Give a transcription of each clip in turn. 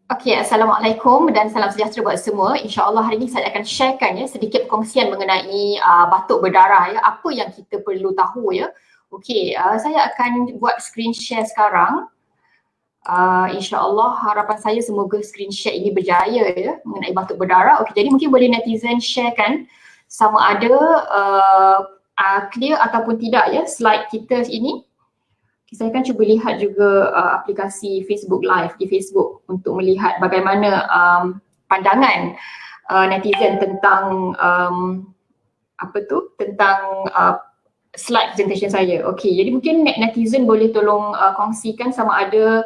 Okey, Assalamualaikum dan salam sejahtera buat semua. InsyaAllah hari ini saya akan sharekan ya sedikit perkongsian mengenai batuk berdarah ya, apa yang kita perlu tahu ya. Okey, saya akan buat screen share sekarang. InsyaAllah harapan saya semoga screen share ini berjaya ya mengenai batuk berdarah. Okey, jadi mungkin boleh netizen sharekan sama ada clear ataupun tidak ya slide kita ini. Saya akan cuba lihat juga aplikasi Facebook Live di Facebook untuk melihat bagaimana pandangan netizen tentang tentang slide presentation saya. Okey, jadi mungkin netizen boleh tolong kongsikan sama ada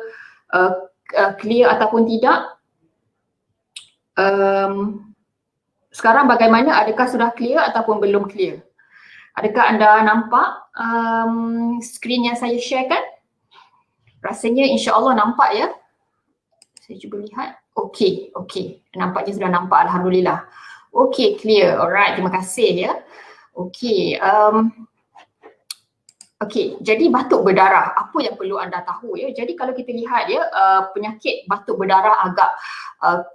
clear ataupun tidak. Sekarang bagaimana? Adakah sudah clear ataupun belum clear? Adakah anda nampak skrin yang saya sharekan? Rasanya insya-Allah nampak ya. Saya cuba lihat. Okey. Nampaknya sudah nampak, alhamdulillah. Okey, clear. Alright, terima kasih ya. Okey, Okey, jadi batuk berdarah, apa yang perlu anda tahu ya? Jadi kalau kita lihat ya, penyakit batuk berdarah agak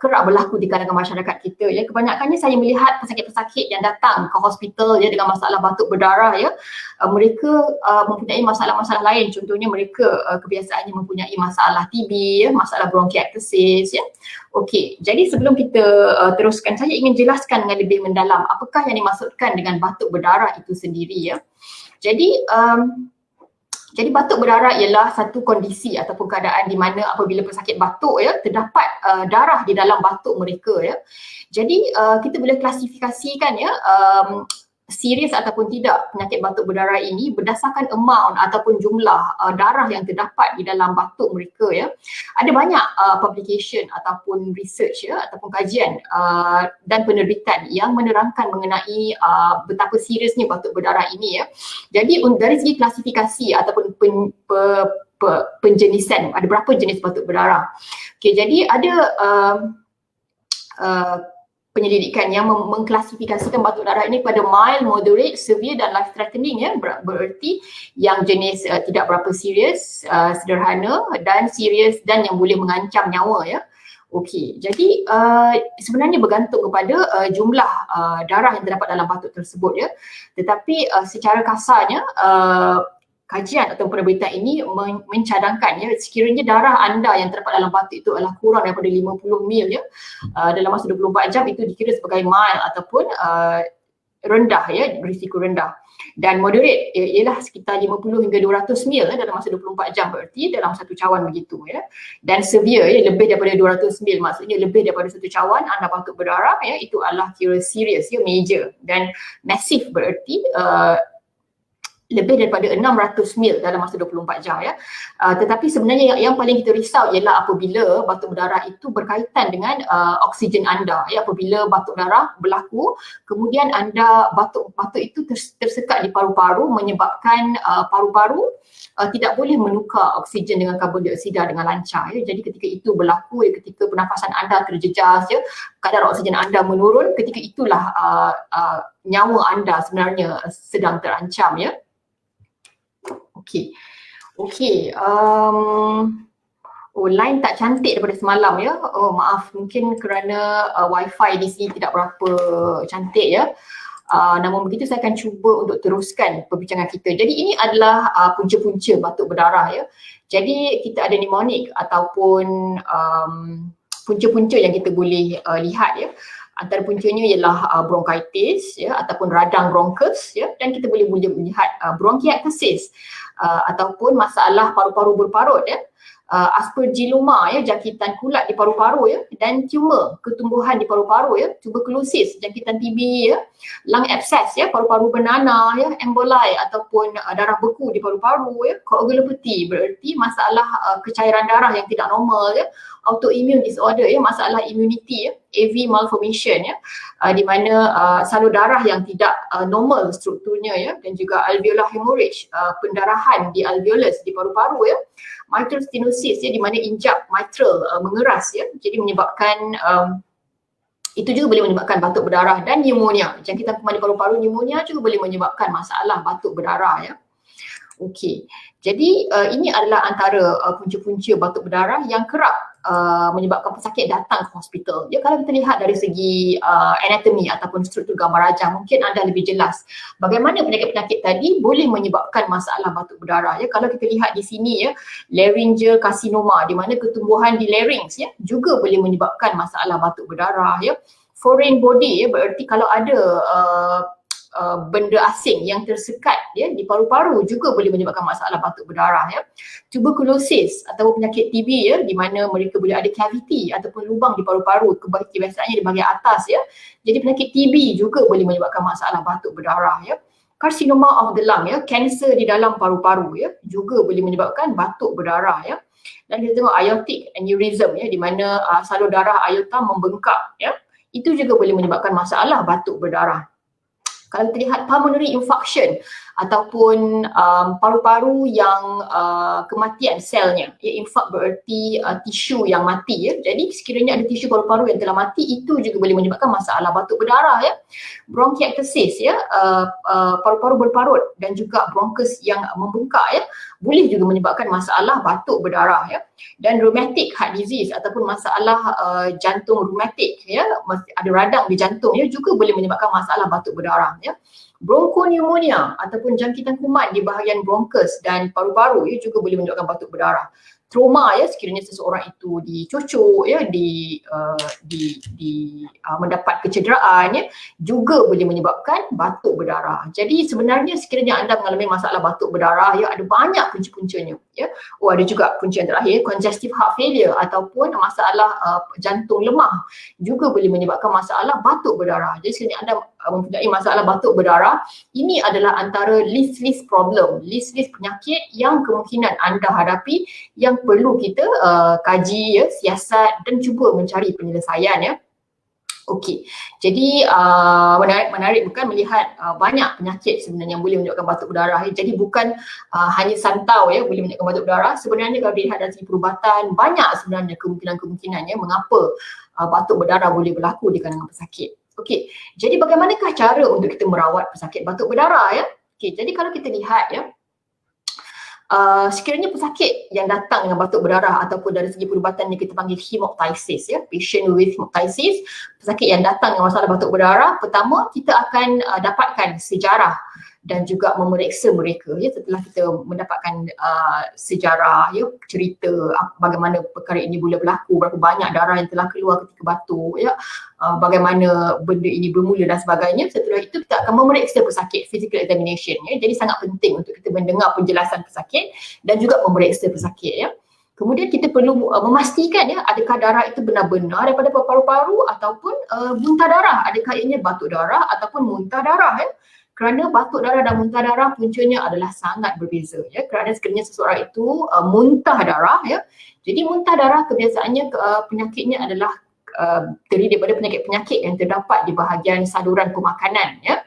kerap berlaku di kalangan masyarakat kita ya. Kebanyakannya saya melihat pesakit-pesakit yang datang ke hospital ya dengan masalah batuk berdarah ya. Mereka mempunyai masalah-masalah lain, contohnya mereka kebiasaannya mempunyai masalah TB ya, masalah bronkiektasis ya. Okey, jadi sebelum kita teruskan, saya ingin jelaskan dengan lebih mendalam apakah yang dimaksudkan dengan batuk berdarah itu sendiri ya. Jadi batuk berdarah ialah satu kondisi ataupun keadaan di mana apabila pesakit batuk ya terdapat darah di dalam batuk mereka ya. Jadi kita boleh klasifikasikan ya serius ataupun tidak penyakit batuk berdarah ini berdasarkan amount ataupun jumlah darah yang terdapat di dalam batuk mereka ya. Ada banyak publication ataupun research ya ataupun kajian dan penerbitan yang menerangkan mengenai betapa seriusnya batuk berdarah ini ya. Jadi dari segi klasifikasi ataupun penjenisan, ada berapa jenis batuk berdarah. Okey, jadi ada penyelidikan yang mengklasifikasikan batuk darah ini pada mild, moderate, severe dan life threatening ya. Bererti yang jenis tidak berapa serius, sederhana dan serius dan yang boleh mengancam nyawa ya. Okey, jadi sebenarnya bergantung kepada jumlah darah yang terdapat dalam batuk tersebut ya. Tetapi secara kasarnya kajian atau penerbitan ini mencadangkan ya sekiranya darah anda yang terdapat dalam batuk itu adalah kurang daripada 50 ml ya dalam masa 24 jam itu dikira sebagai mild ataupun rendah ya, berisiko rendah. Dan moderate ialah sekitar 50 hingga 200 ml dalam masa 24 jam, berarti dalam satu cawan begitu ya. Dan severe ya, lebih daripada 200 ml, maksudnya lebih daripada satu cawan anda batuk berdarah ya, itu adalah kira serious ya, major. Dan massive berarti lebih daripada 600 ml dalam masa 24 jam ya. Tetapi sebenarnya yang paling kita risau ialah apabila batuk berdarah itu berkaitan dengan oksigen anda ya. Apabila batuk darah berlaku kemudian anda batuk itu tersekat di paru-paru menyebabkan paru-paru tidak boleh menukar oksigen dengan karbon dioksida dengan lancar ya. Jadi ketika itu berlaku ya, ketika pernafasan anda terjejas ya, kadar oksigen anda menurun, ketika itulah nyawa anda sebenarnya sedang terancam ya. Okey. Line tak cantik daripada semalam ya. Oh maaf, mungkin kerana wifi di sini tidak berapa cantik ya. Namun begitu saya akan cuba untuk teruskan perbincangan kita. Jadi ini adalah punca-punca batuk berdarah ya. Jadi kita ada mnemonik ataupun punca-punca yang kita boleh lihat ya. Antara puncanya ialah bronkitis ya ataupun radang bronkus ya, dan kita boleh melihat bronkiektasis ataupun masalah paru-paru berparut ya. Aspergilloma ya, jangkitan kulat di paru-paru ya, dan tumor ketumbuhan di paru-paru ya, tuberkulosis, jangkitan TB ya, lung abscess ya, paru-paru bernanah ya, emboli ataupun darah beku di paru-paru ya, coagulopathy berarti masalah kecairan darah yang tidak normal ya, autoimmune disorder ya, masalah immunity ya, AV malformation ya, di mana salur darah yang tidak normal strukturnya ya, dan juga alveolar hemorrhage, pendarahan di alveolus di paru-paru ya, mitral stenosis ya, di mana injap mitral mengeras ya, jadi menyebabkan itu juga boleh menyebabkan batuk berdarah, dan pneumonia, jangkitan kuman di paru-paru, pneumonia juga boleh menyebabkan masalah batuk berdarah ya. Okey. Jadi ini adalah antara punca-punca batuk berdarah yang kerap menyebabkan pesakit datang ke hospital. Ya, kalau kita lihat dari segi anatomi ataupun struktur gambar rajah, mungkin anda lebih jelas bagaimana penyakit-penyakit tadi boleh menyebabkan masalah batuk berdarah. Ya, kalau kita lihat di sini ya, laryngeal carcinoma, di mana ketumbuhan di larynx ya juga boleh menyebabkan masalah batuk berdarah ya. Foreign body ya, bererti kalau ada benda asing yang tersekat ya di paru-paru juga boleh menyebabkan masalah batuk berdarah ya. Tuberculosis atau penyakit TB ya, di mana mereka boleh ada cavity ataupun lubang di paru-paru, biasanya di bahagian atas ya. Jadi penyakit TB juga boleh menyebabkan masalah batuk berdarah ya. Carcinoma of the lung ya, kanser di dalam paru-paru ya, juga boleh menyebabkan batuk berdarah ya. Dan kita tengok aortic aneurysm ya, di mana salur darah aorta membengkak ya. Itu juga boleh menyebabkan masalah batuk berdarah. Kalau kita lihat pulmonary infarction ataupun paru-paru yang kematian selnya, ya, infak bererti tisu yang mati ya. Jadi sekiranya ada tisu paru-paru yang telah mati, itu juga boleh menyebabkan masalah batuk berdarah ya. Bronchiectasis ya, paru-paru berparut dan juga bronchus yang membengkak ya, boleh juga menyebabkan masalah batuk berdarah ya. Dan rheumatic heart disease ataupun masalah jantung rheumatic ya, ada radang di jantung ya, juga boleh menyebabkan masalah batuk berdarah ya. Bronchopneumonia ataupun jangkitan kuman di bahagian bronchus dan paru-paru ya, juga boleh menyebabkan batuk berdarah. Trauma ya, sekiranya seseorang itu dicucuk ya, mendapat kecederaan ya, juga boleh menyebabkan batuk berdarah. Jadi sebenarnya sekiranya anda mengalami masalah batuk berdarah ya, ada banyak punca-puncanya ya. Oh, ada juga punca yang terakhir, congestive heart failure ataupun masalah jantung lemah juga boleh menyebabkan masalah batuk berdarah. Jadi sekiranya anda mempunyai masalah batuk berdarah, ini adalah antara list problem, list penyakit yang kemungkinan anda hadapi yang perlu kita kaji ya, siasat dan cuba mencari penyelesaian ya. Okey, jadi menarik bukan melihat banyak penyakit sebenarnya yang boleh menyebabkan batuk berdarah ya. Jadi bukan hanya santau ya boleh menyebabkan batuk berdarah. Sebenarnya kalau dilihat dari segi perubatan, banyak sebenarnya kemungkinan-kemungkinan ya mengapa batuk berdarah boleh berlaku di kalangan pesakit. Okey, jadi bagaimanakah cara untuk kita merawat pesakit batuk berdarah ya? Okey, jadi kalau kita lihat ya, sekiranya pesakit yang datang dengan batuk berdarah ataupun dari segi perubatan yang kita panggil hemoptysis ya, patient with hemoptysis, pesakit yang datang dengan masalah batuk berdarah, pertama kita akan dapatkan sejarah dan juga memeriksa mereka ya. Setelah kita mendapatkan sejarah ya, cerita bagaimana perkara ini boleh berlaku, berapa banyak darah yang telah keluar ketika batuk ya, bagaimana benda ini bermula dan sebagainya. Setelah itu kita akan memeriksa pesakit, physical examination ya. Jadi sangat penting untuk kita mendengar penjelasan pesakit dan juga memeriksa pesakit ya. Kemudian kita perlu memastikan ya, adakah darah itu benar-benar daripada paru-paru ataupun muntah darah, adakah ini batuk darah ataupun muntah darah ya. Kerana batuk darah dan muntah darah puncanya adalah sangat berbeza ya. Kerana sekiranya seseorang itu muntah darah ya, jadi muntah darah kebiasaannya penyakitnya adalah terdiri daripada penyakit-penyakit yang terdapat di bahagian saluran pemakanan ya.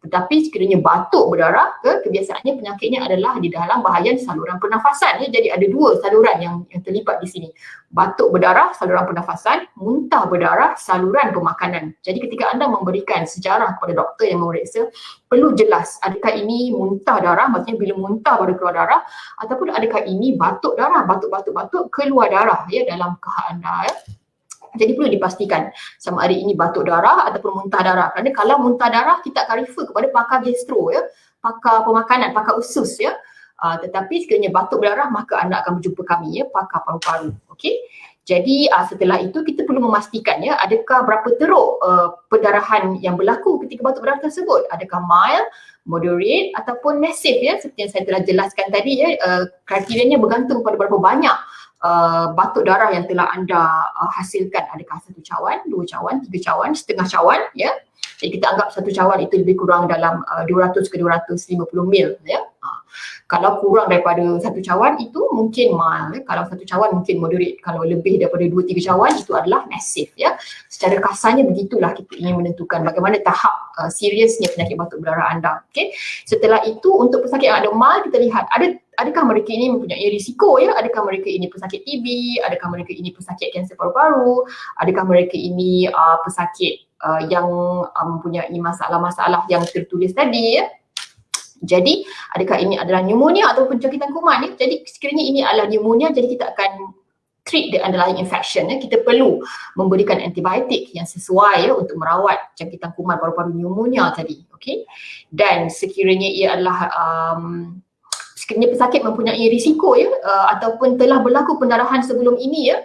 Tetapi sekiranya batuk berdarah kebiasaannya penyakitnya adalah di dalam bahagian saluran pernafasan ya. Jadi ada dua saluran yang terlibat di sini. Batuk berdarah saluran pernafasan, muntah berdarah saluran pemakanan. Jadi ketika anda memberikan sejarah kepada doktor yang memeriksa, perlu jelas adakah ini muntah darah, maksudnya bila muntah baru keluar darah, ataupun adakah ini batuk darah, batuk keluar darah ya dalam kehak anda ya. Jadi perlu dipastikan sama ada ini batuk darah ataupun muntah darah. Kerana kalau muntah darah kita akan refer kepada pakar gastro ya, pakar pemakanan, pakar usus ya. Tetapi sekiranya batuk berdarah maka anda akan berjumpa kami ya, pakar paru-paru. Okey. Jadi setelah itu kita perlu memastikan ya, adakah berapa teruk perdarahan yang berlaku ketika batuk berdarah tersebut. Adakah mild, moderate ataupun massive ya, seperti yang saya telah jelaskan tadi ya. Kriterianya bergantung pada berapa banyak batuk darah yang telah anda hasilkan. Adakah 1 cawan, 2 cawan, 3 cawan, setengah cawan ya. Jadi kita anggap 1 cawan itu lebih kurang dalam 200 ke 250 mil ya. Kalau kurang daripada 1 cawan itu mungkin mild ya. Kalau 1 cawan mungkin moderate. Kalau lebih daripada 2-3 cawan itu adalah massive ya. Secara kasarnya begitulah kita ingin menentukan bagaimana tahap seriusnya penyakit batuk berdarah anda. Okay. Setelah itu untuk pesakit yang ada mild, kita lihat adakah mereka ini mempunyai risiko ya, adakah mereka ini pesakit TB, adakah mereka ini pesakit kanser paru-paru, adakah mereka ini pesakit yang mempunyai masalah-masalah yang tertulis tadi ya. Jadi adakah ini adalah pneumonia ataupun jangkitan kuman ya? Jadi sekiranya ini adalah pneumonia, jadi kita akan treat the underlying infection ya. Kita perlu memberikan antibiotik yang sesuai ya untuk merawat jangkitan kuman paru-paru pneumonia tadi, okey. Dan sekiranya ia adalah sekiranya pesakit mempunyai risiko ya ataupun telah berlaku pendarahan sebelum ini ya,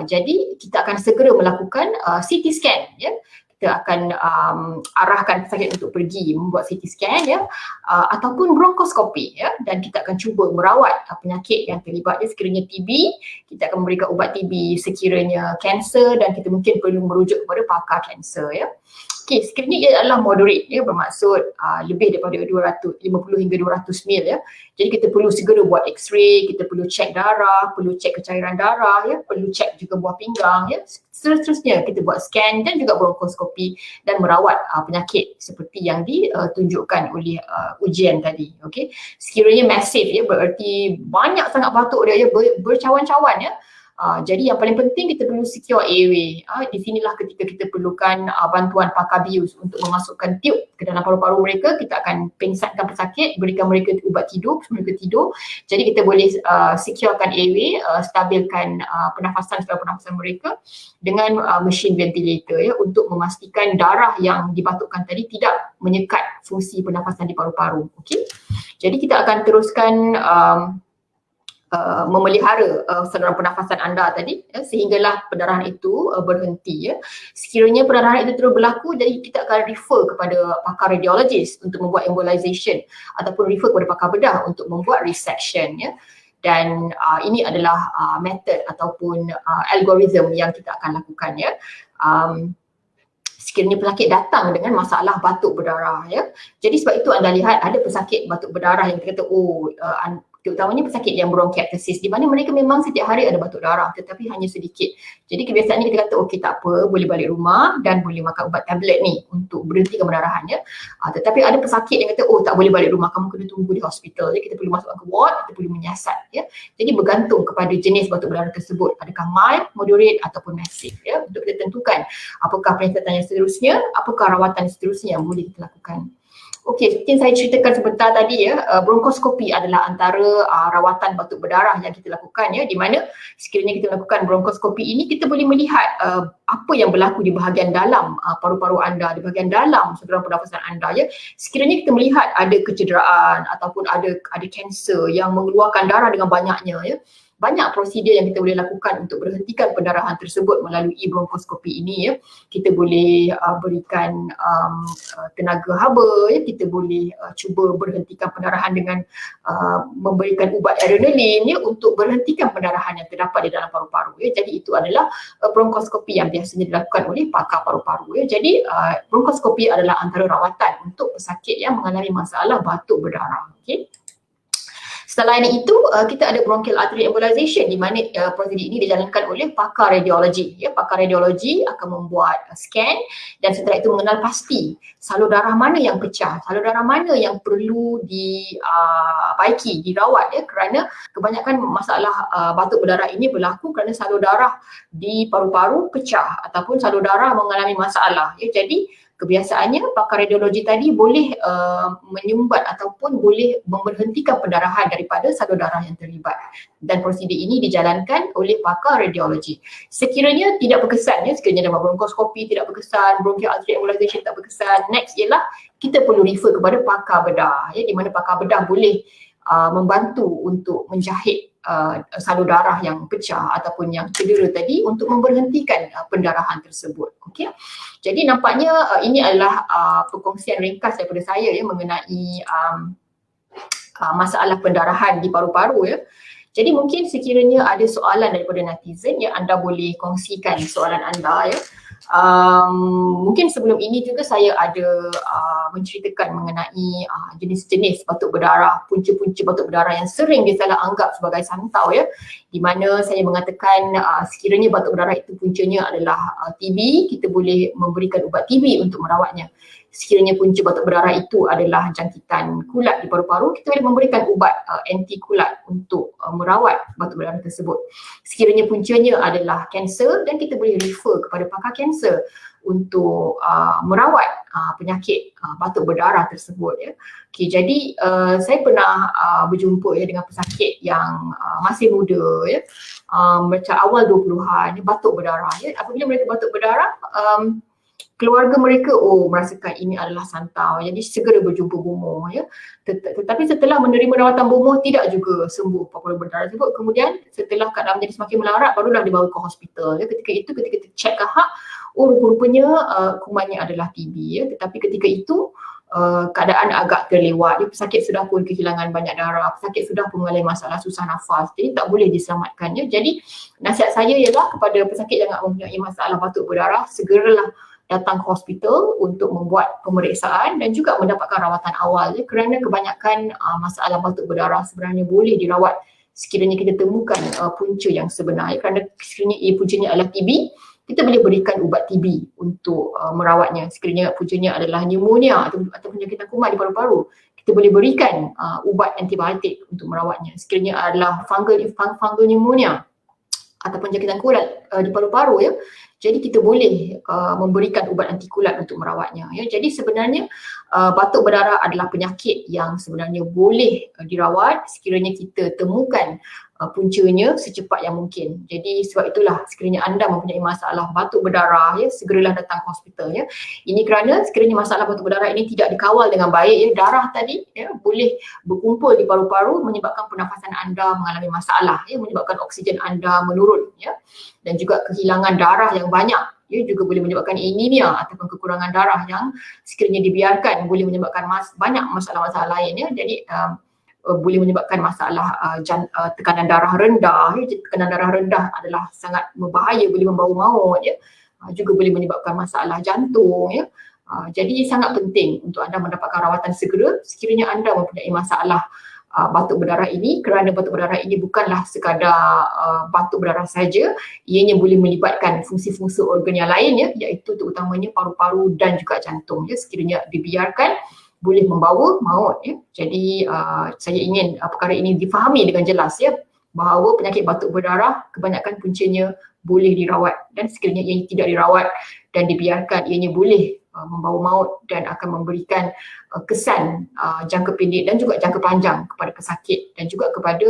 jadi kita akan segera melakukan CT scan ya. Kita akan arahkan pesakit untuk pergi membuat CT scan ya, ataupun bronkoskopi ya, dan kita akan cuba merawat penyakit yang terlibat ya. Sekiranya TB, kita akan memberikan ubat TB. Sekiranya kanser, dan kita mungkin perlu merujuk kepada pakar kanser ya. Okey, sekiranya ia adalah moderate ya, bermaksud lebih daripada 250 hingga 200 mil ya. Jadi kita perlu segera buat x-ray, kita perlu cek darah, perlu cek kecairan darah ya, perlu cek juga buah pinggang ya. Seterusnya kita buat scan dan juga bronkoskopi dan merawat penyakit seperti yang ditunjukkan oleh ujian tadi. Okey. Sekiranya masif ya, berarti banyak sangat batuk dia ya, bercawan-cawan ya. Jadi yang paling penting kita perlu secure airway. Di sinilah ketika kita perlukan bantuan pakar bius untuk memasukkan tiub ke dalam paru-paru mereka. Kita akan pengsankan pesakit, berikan mereka ubat tidur, mereka tidur. Jadi kita boleh securekan airway, stabilkan pernafasan mereka dengan mesin ventilator ya, untuk memastikan darah yang dibatukkan tadi tidak menyekat fungsi pernafasan di paru-paru. Okey. Jadi kita akan teruskan memelihara saluran pernafasan anda tadi ya, sehinggalah pendarahan itu berhenti ya. Sekiranya pendarahan itu terus berlaku, jadi kita akan refer kepada pakar radiologis untuk membuat embolization ataupun refer kepada pakar bedah untuk membuat resection ya. Dan ini adalah method ataupun algoritma yang kita akan lakukan ya. Sekiranya pesakit datang dengan masalah batuk berdarah ya. Jadi sebab itu anda lihat ada pesakit batuk berdarah yang kita kata terutamanya pesakit yang bronkiectasis, di mana mereka memang setiap hari ada batuk darah tetapi hanya sedikit. Jadi kebiasaannya kita kata okey tak apa, boleh balik rumah dan boleh makan ubat tablet ni untuk berhentikan pendarahan ya. Tetapi ada pesakit yang kata tak boleh balik rumah, kamu kena tunggu di hospital. Jadi kita perlu masukkan ke ward, kita perlu menyiasat ya. Jadi bergantung kepada jenis batuk berdarah tersebut, adakah mild, moderate ataupun massive ya, untuk kita tentukan apakah penyiasatan yang seterusnya, apakah rawatan seterusnya yang boleh kita lakukan. Okey, seperti yang saya ceritakan sebentar tadi ya, bronkoskopi adalah antara rawatan batuk berdarah yang kita lakukan ya, di mana sekiranya kita lakukan bronkoskopi ini, kita boleh melihat apa yang berlaku di bahagian dalam paru-paru anda, di bahagian dalam saluran pernafasan anda ya. Sekiranya kita melihat ada kecederaan ataupun ada kanser yang mengeluarkan darah dengan banyaknya ya, banyak prosedur yang kita boleh lakukan untuk berhentikan pendarahan tersebut melalui bronkoskopi ini ya. Kita boleh berikan tenaga haba ya, kita boleh cuba berhentikan pendarahan dengan memberikan ubat adrenalin ya, untuk berhentikan pendarahan yang terdapat di dalam paru-paru ya. Jadi itu adalah bronkoskopi yang biasanya dilakukan oleh pakar paru-paru ya. Jadi bronkoskopi adalah antara rawatan untuk pesakit yang mengalami masalah batuk berdarah. Okey. Selain itu, kita ada bronchial artery embolization, di mana prosedur ini dijalankan oleh pakar radiologi. Ya, pakar radiologi akan membuat scan dan setelah itu mengenal pasti salur darah mana yang pecah, salur darah mana yang perlu dibaiki, dirawat ya, kerana kebanyakan masalah batuk berdarah ini berlaku kerana salur darah di paru-paru pecah ataupun salur darah mengalami masalah. Ya, jadi kebiasaannya pakar radiologi tadi boleh menyumbat ataupun boleh memberhentikan pendarahan daripada salur darah yang terlibat, dan prosedur ini dijalankan oleh pakar radiologi. Sekiranya tidak berkesan ya, sekiranya dalam bronkoskopi tidak berkesan, bronchial artery embolization tak berkesan, next ialah kita perlu refer kepada pakar bedah ya, di mana pakar bedah boleh membantu untuk menjahit salur darah yang pecah ataupun yang cedera tadi untuk memberhentikan pendarahan tersebut. Okey. Jadi nampaknya ini adalah perkongsian ringkas daripada saya ya, mengenai masalah pendarahan di paru-paru ya. Jadi mungkin sekiranya ada soalan daripada netizen yang anda boleh kongsikan soalan anda ya. Mungkin sebelum ini juga saya ada menceritakan mengenai jenis-jenis batuk berdarah, punca-punca batuk berdarah yang sering disalah anggap sebagai santau ya, di mana saya mengatakan sekiranya batuk berdarah itu puncanya adalah TB, kita boleh memberikan ubat TB untuk merawatnya. Sekiranya punca batuk berdarah itu adalah jangkitan kulat di paru-paru, kita boleh memberikan ubat anti kulat untuk merawat batuk berdarah tersebut. Sekiranya puncanya adalah kanser, dan kita boleh refer kepada pakar kanser untuk merawat penyakit batuk berdarah tersebut ya. Okey, jadi saya pernah berjumpa ya dengan pesakit yang masih muda ya, macam awal 20-an batuk berdarah ya. Apabila mereka batuk berdarah, keluarga mereka merasakan ini adalah santau, jadi segera berjumpa bomoh ya. Tetapi setelah menerima rawatan bomoh tidak juga sembuh paru berdarah tersebut. Kemudian setelah keadaan menjadi semakin melarat, barulah dibawa ke hospital ya. Ketika kita cek kahak, rupa-rupanya kumannya adalah TB ya. Tetapi ketika itu keadaan agak terlewat, pesakit sudah pun kehilangan banyak darah, pesakit sudah pun mengalami masalah susah nafas, jadi tak boleh diselamatkan ya. Jadi nasihat saya ialah kepada pesakit yang mempunyai masalah batuk berdarah, segeralah datang ke hospital untuk membuat pemeriksaan dan juga mendapatkan rawatan awal ya, kerana kebanyakan masalah batuk berdarah sebenarnya boleh dirawat sekiranya kita temukan punca yang sebenar ya. Kerana sekiranya puncanya adalah TB, kita boleh berikan ubat TB untuk merawatnya. Sekiranya puncanya adalah pneumonia atau penyakitan kuman di paru-paru, kita boleh berikan ubat antibiotik untuk merawatnya. Sekiranya adalah fungal pneumonia ataupun jangkitan kulat di paru-paru ya, jadi kita boleh memberikan ubat anti kulat untuk merawatnya ya. Jadi sebenarnya batuk berdarah adalah penyakit yang sebenarnya boleh dirawat sekiranya kita temukan puncanya secepat yang mungkin. Jadi sebab itulah sekiranya anda mempunyai masalah batuk berdarah ya, segeralah datang ke hospital ya. Ini kerana sekiranya masalah batuk berdarah ini tidak dikawal dengan baik ya, darah tadi ya boleh berkumpul di paru-paru menyebabkan pernafasan anda mengalami masalah ya, menyebabkan oksigen anda menurun ya, dan juga kehilangan darah yang banyak ya, juga boleh menyebabkan anemia ataupun kekurangan darah yang sekiranya dibiarkan boleh menyebabkan banyak masalah-masalah lain ya. Jadi boleh menyebabkan masalah tekanan darah rendah ya. Tekanan darah rendah adalah sangat berbahaya, boleh membawa maut ya. Juga boleh menyebabkan masalah jantung ya. Jadi sangat penting untuk anda mendapatkan rawatan segera sekiranya anda mempunyai masalah batuk berdarah ini, kerana batuk berdarah ini bukanlah sekadar batuk berdarah saja, ianya boleh melibatkan fungsi-fungsi organ yang lain ya, iaitu terutamanya paru-paru dan juga jantung ya. Sekiranya dibiarkan boleh membawa maut ya. Jadi saya ingin perkara ini difahami dengan jelas ya, bahawa penyakit batuk berdarah kebanyakan puncanya boleh dirawat, dan sekiranya ia tidak dirawat dan dibiarkan, ianya boleh membawa maut dan akan memberikan kesan jangka pendek dan juga jangka panjang kepada pesakit dan juga kepada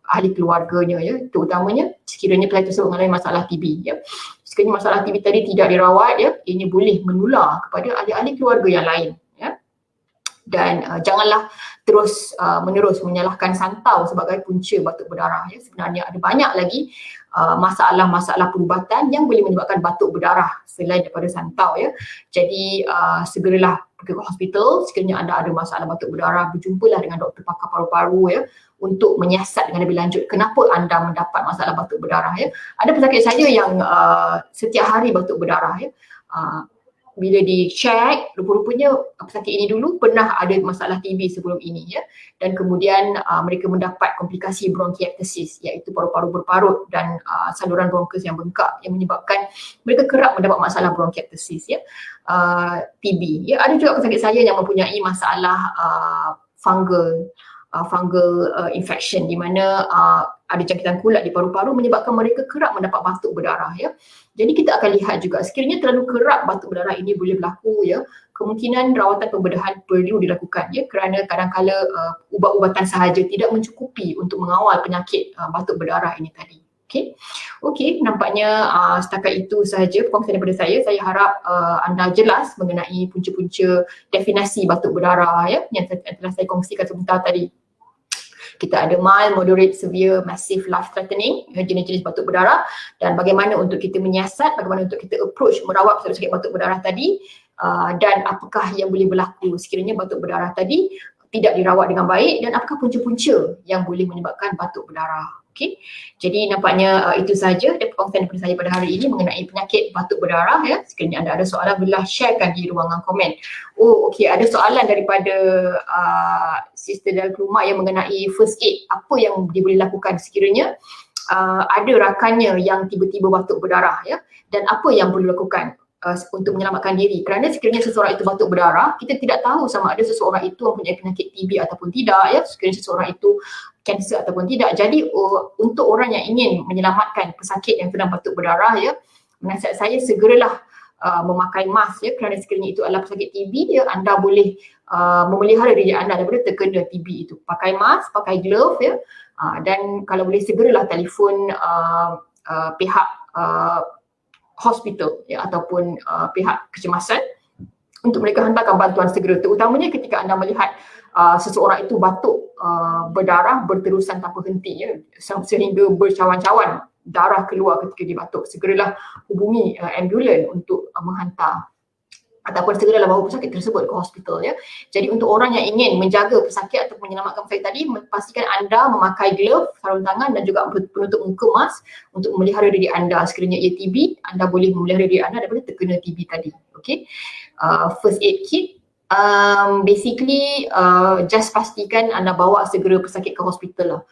ahli keluarganya ya, terutamanya sekiranya pesakit tersebut mengalami masalah TB ya. Sekiranya masalah TB tadi tidak dirawat ya, ianya boleh menular kepada ahli-ahli keluarga yang lain ya. Dan janganlah terus menerus menyalahkan santau sebagai punca batuk berdarah ya. Sebenarnya ada banyak lagi masalah-masalah perubatan yang boleh menyebabkan batuk berdarah selain daripada santau ya. Jadi segeralah pergi ke hospital sekiranya anda ada masalah batuk berdarah, berjumpalah dengan doktor pakar paru-paru ya, untuk menyiasat dengan lebih lanjut kenapa anda mendapat masalah batuk berdarah ya. Ada pesakit saya yang setiap hari batuk berdarah ya. Bila dicek, rupa-rupanya pesakit ini dulu pernah ada masalah TB sebelum ini ya, dan kemudian mereka mendapat komplikasi bronkiektasis, iaitu paru-paru berparut dan saluran bronkus yang bengkak yang menyebabkan mereka kerap mendapat masalah bronkiektasis ya, TB ya. Ada juga pesakit saya yang mempunyai masalah fungal infection di mana ada jangkitan kulat di paru-paru menyebabkan mereka kerap mendapat batuk berdarah ya. Jadi kita akan lihat juga sekiranya terlalu kerap batuk berdarah ini boleh berlaku ya, kemungkinan rawatan pembedahan perlu dilakukan ya, kerana kadang-kala ubat-ubatan sahaja tidak mencukupi untuk mengawal penyakit batuk berdarah ini tadi. Okey, nampaknya setakat itu sahaja perkongsian daripada saya. Saya harap anda jelas mengenai punca-punca definisi batuk berdarah ya, yang telah saya kongsikan sebentar tadi. Kita ada mild, moderate, severe, massive, life threatening, jenis-jenis batuk berdarah, dan bagaimana untuk kita menyiasat, bagaimana untuk kita approach merawat pesakit batuk berdarah tadi, dan apakah yang boleh berlaku sekiranya batuk berdarah tadi tidak dirawat dengan baik, dan apakah punca-punca yang boleh menyebabkan batuk berdarah. Okey, jadi nampaknya itu sahaja perkongsian daripada saya pada hari ini mengenai penyakit batuk berdarah ya. Sekiranya anda ada soalan, bolehlah sharekan di ruangan komen. Okey, ada soalan daripada Sister Dalkruma yang mengenai first aid, apa yang dia boleh lakukan sekiranya ada rakannya yang tiba-tiba batuk berdarah ya, dan apa yang perlu dilakukan untuk menyelamatkan diri. Kerana sekiranya seseorang itu batuk berdarah, kita tidak tahu sama ada seseorang itu mempunyai penyakit TB ataupun tidak ya, sekiranya seseorang itu kanser ataupun tidak. Jadi untuk orang yang ingin menyelamatkan pesakit yang sedang batuk berdarah ya, nasihat saya segeralah memakai mask ya, kerana sekiranya itu adalah pesakit TB ya, anda boleh memelihara diri anda daripada terkena TB itu. Pakai mask, pakai glove ya, dan kalau boleh segeralah telefon pihak hospital ya, ataupun pihak kecemasan untuk mereka hantarkan bantuan segera, terutamanya ketika anda melihat seseorang itu batuk berdarah berterusan tanpa henti ya, sehingga bercawan-cawan darah keluar ketika dia batuk. Segeralah hubungi ambulan untuk menghantar ataupun segeralah bawa pesakit tersebut ke hospital ya. Jadi untuk orang yang ingin menjaga pesakit atau menyelamatkan pesakit tadi, pastikan anda memakai glove, sarung tangan dan juga penutup muka mask untuk memelihara diri anda. Sekiranya ia TB, anda boleh memelihara diri anda daripada terkena TB tadi. Okay. First aid kit, basically just pastikan anda bawa segera pesakit ke hospital lah.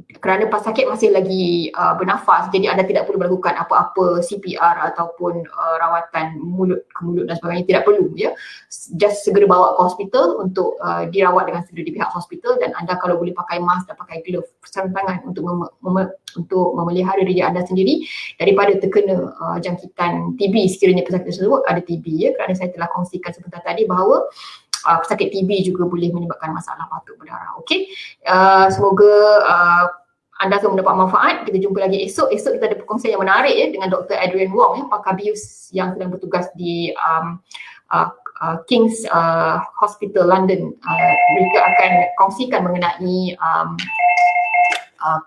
Kerana pesakit masih lagi bernafas, jadi anda tidak perlu melakukan apa-apa CPR ataupun rawatan mulut ke mulut dan sebagainya, tidak perlu ya. Just segera bawa ke hospital untuk dirawat dengan segera di pihak hospital, dan anda kalau boleh pakai mask dan pakai glove, sarung tangan untuk memelihara diri anda sendiri daripada terkena jangkitan TB sekiranya pesakit tersebut ada TB ya. Kerana saya telah kongsikan sebentar tadi bahawa pesakit TB juga boleh menyebabkan masalah batuk berdarah. Okey. Semoga anda akan mendapat manfaat. Kita jumpa lagi esok. Esok kita ada perkongsian yang menarik ya dengan Dr. Adrian Wong ya, pakar bius yang sedang bertugas di King's Hospital London. Mereka akan kongsikan mengenai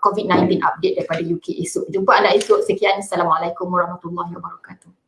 COVID-19 update daripada UK esok. Jumpa anda esok. Sekian. Assalamualaikum warahmatullahi wabarakatuh.